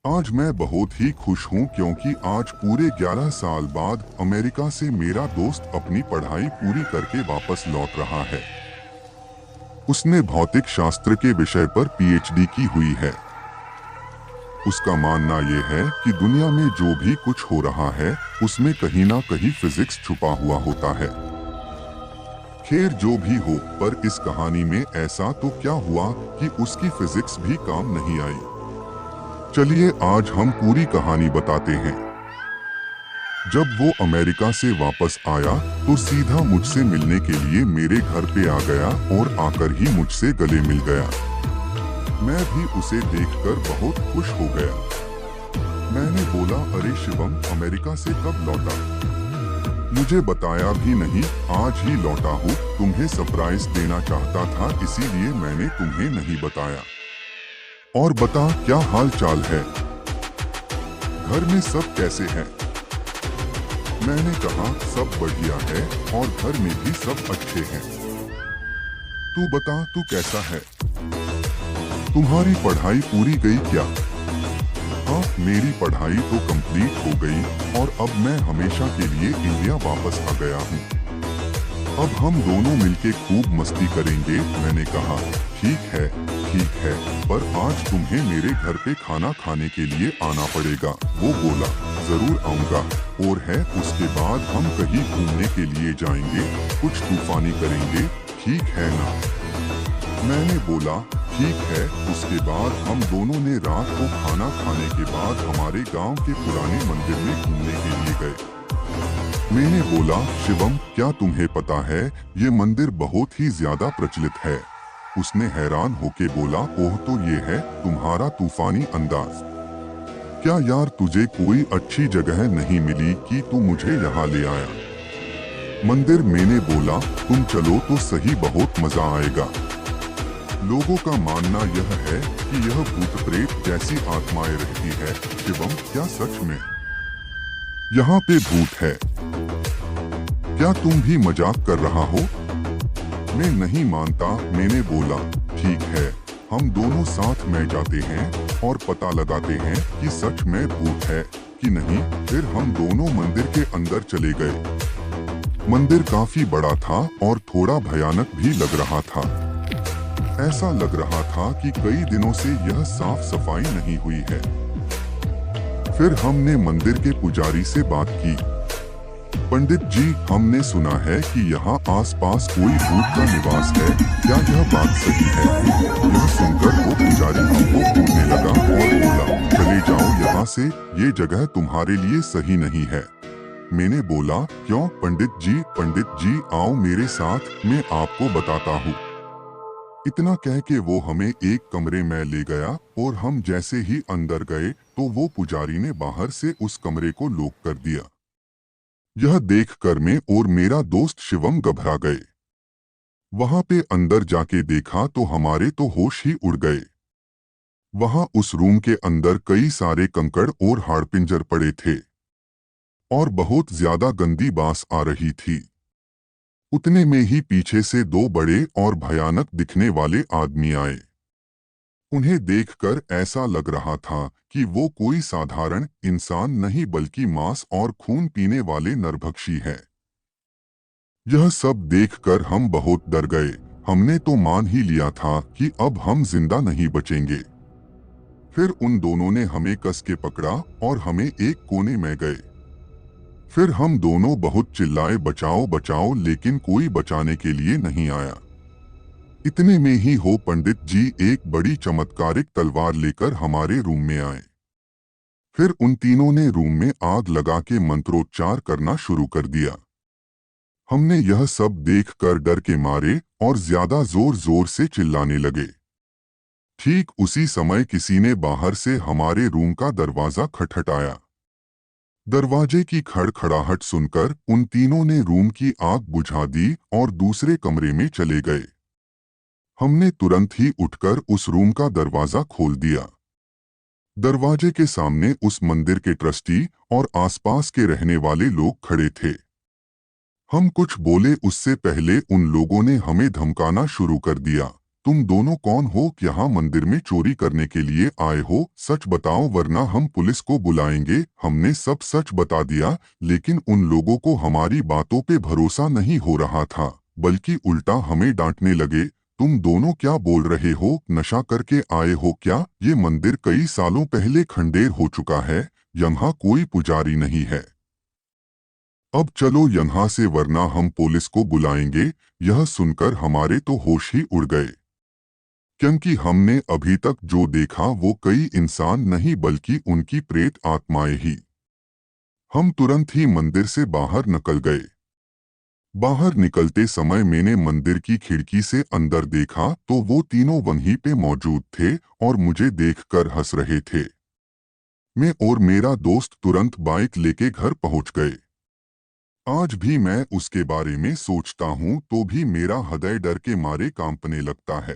आज मैं बहुत ही खुश हूँ क्योंकि आज पूरे 11 साल बाद अमेरिका से मेरा दोस्त अपनी पढ़ाई पूरी करके वापस लौट रहा है। उसने भौतिक शास्त्र के विषय पर पीएचडी की हुई है। उसका मानना ये है कि दुनिया में जो भी कुछ हो रहा है उसमें कहीं ना कहीं फिजिक्स छुपा हुआ होता है। खैर जो भी हो, पर इस कहानी में ऐसा तो क्या हुआ कि उसकी फिजिक्स भी काम नहीं आई। चलिए आज हम पूरी कहानी बताते हैं। जब वो अमेरिका से वापस आया तो सीधा मुझसे मिलने के लिए मेरे घर पे आ गया और आकर ही मुझसे गले मिल गया। मैं भी उसे देखकर बहुत खुश हो गया। मैंने बोला, अरे शिवम, अमेरिका से कब लौटा? मुझे बताया भी नहीं, आज ही लौटा हूँ। तुम्हें सरप्राइज देना चाहता था, इसीलिए मैंने तुम्हें नहीं बताया। और बता, क्या हाल चाल है? घर में सब कैसे हैं? मैंने कहा, सब बढ़िया है और घर में भी सब अच्छे हैं। तू बता, तू कैसा है? तुम्हारी पढ़ाई पूरी गई क्या? हाँ, मेरी पढ़ाई तो कंप्लीट हो गई और अब मैं हमेशा के लिए इंडिया वापस आ गया हूँ। अब हम दोनों मिलके खूब मस्ती करेंगे। मैंने कहा, ठीक है, पर आज तुम्हें मेरे घर पे खाना खाने के लिए आना पड़ेगा। वो बोला, जरूर आऊंगा। और है, उसके बाद हम कहीं घूमने के लिए जाएंगे, कुछ तूफानी करेंगे, ठीक है ना? मैंने बोला, ठीक है। उसके बाद हम दोनों ने रात को खाना खाने के बाद हमारे गांव के पुराने मंदिर में घूमने के लिए गए। मैंने बोला, शिवम, क्या तुम्हें पता है ये मंदिर बहुत ही ज्यादा प्रचलित है? उसने हैरान होके बोला, ओह, तो ये है तुम्हारा तूफानी अंदाज। क्या यार, तुझे कोई अच्छी जगह नहीं मिली कि तू मुझे यहाँ ले आया? मंदिर? मैंने बोला, तुम चलो तो सही, बहुत मजा आएगा। लोगों का मानना यह है कि यह भूत प्रेत जैसी आत्माएं रहती है। शिवम, क्या सच में यहाँ पे भूत है? क्या तुम भी मजाक कर रहा हो? मैं नहीं मानता। मैंने बोला, ठीक है, हम दोनों साथ में जाते हैं और पता लगाते हैं कि सच में भूत है कि नहीं। फिर हम दोनों मंदिर के अंदर चले गए। मंदिर काफी बड़ा था और थोड़ा भयानक भी लग रहा था। ऐसा लग रहा था कि कई दिनों से यह साफ सफाई नहीं हुई है। फिर हमने मंदिर के पुजारी से बात की। पंडित जी, हमने सुना है कि यहाँ आसपास कोई भूत का निवास है, क्या यह बात सही है? यह सुनकर वो पुजारी हमको घूरने लगा और बोला, चले जाओ यहाँ से, ये जगह तुम्हारे लिए सही नहीं है। मैंने बोला, क्यों पंडित जी? पंडित जी, आओ मेरे साथ, मैं आपको बताता हूँ। इतना कह के वो हमें एक कमरे में ले गया और हम जैसे ही अंदर गए तो वो पुजारी ने बाहर से उस कमरे को लॉक कर दिया। यह देखकर मैं और मेरा दोस्त शिवम घबरा गए। वहां पे अंदर जाके देखा तो हमारे तो होश ही उड़ गए। वहां उस रूम के अंदर कई सारे कंकड़ और हाड़पिंजर पड़े थे और बहुत ज्यादा गंदी बास आ रही थी। उतने में ही पीछे से दो बड़े और भयानक दिखने वाले आदमी आए। उन्हें देखकर ऐसा लग रहा था कि वो कोई साधारण इंसान नहीं बल्कि मांस और खून पीने वाले नरभक्षी हैं। यह सब देखकर हम बहुत डर गए। हमने तो मान ही लिया था कि अब हम जिंदा नहीं बचेंगे। फिर उन दोनों ने हमें कस के पकड़ा और हमें एक कोने में गए। फिर हम दोनों बहुत चिल्लाए, बचाओ बचाओ, लेकिन कोई बचाने के लिए नहीं आया। इतने में ही हो पंडित जी एक बड़ी चमत्कारिक तलवार लेकर हमारे रूम में आए। फिर उन तीनों ने रूम में आग लगा के मंत्रोच्चार करना शुरू कर दिया। हमने यह सब देखकर डर के मारे और ज्यादा जोर जोर से चिल्लाने लगे। ठीक उसी समय किसी ने बाहर से हमारे रूम का दरवाजा खटखटाया। दरवाजे की खड़खड़ाहट सुनकर उन तीनों ने रूम की आग बुझा दी और दूसरे कमरे में चले गए। हमने तुरंत ही उठकर उस रूम का दरवाजा खोल दिया। दरवाजे के सामने उस मंदिर के ट्रस्टी और आसपास के रहने वाले लोग खड़े थे। हम कुछ बोले उससे पहले उन लोगों ने हमें धमकाना शुरू कर दिया। तुम दोनों कौन हो? यहाँ मंदिर में चोरी करने के लिए आए हो? सच बताओ वरना हम पुलिस को बुलाएंगे। हमने सब सच बता दिया, लेकिन उन लोगों को हमारी बातों पे भरोसा नहीं हो रहा था, बल्कि उल्टा हमें डांटने लगे। तुम दोनों क्या बोल रहे हो? नशा करके आए हो क्या? ये मंदिर कई सालों पहले खंडेर हो चुका है। यहाँ कोई पुजारी नहीं है। अब चलो यहाँ से वरना हम पुलिस को बुलाएंगे। यह सुनकर हमारे तो होश ही उड़ गए, क्योंकि हमने अभी तक जो देखा वो कई इंसान नहीं बल्कि उनकी प्रेत आत्माएं ही। हम तुरंत ही मंदिर से बाहर निकल गए। बाहर निकलते समय मैंने मंदिर की खिड़की से अंदर देखा तो वो तीनों वहीं पे मौजूद थे और मुझे देखकर हंस रहे थे। मैं और मेरा दोस्त तुरंत बाइक लेके घर पहुंच गए। आज भी मैं उसके बारे में सोचता हूं तो भी मेरा हृदय डर के मारे कांपने लगता है।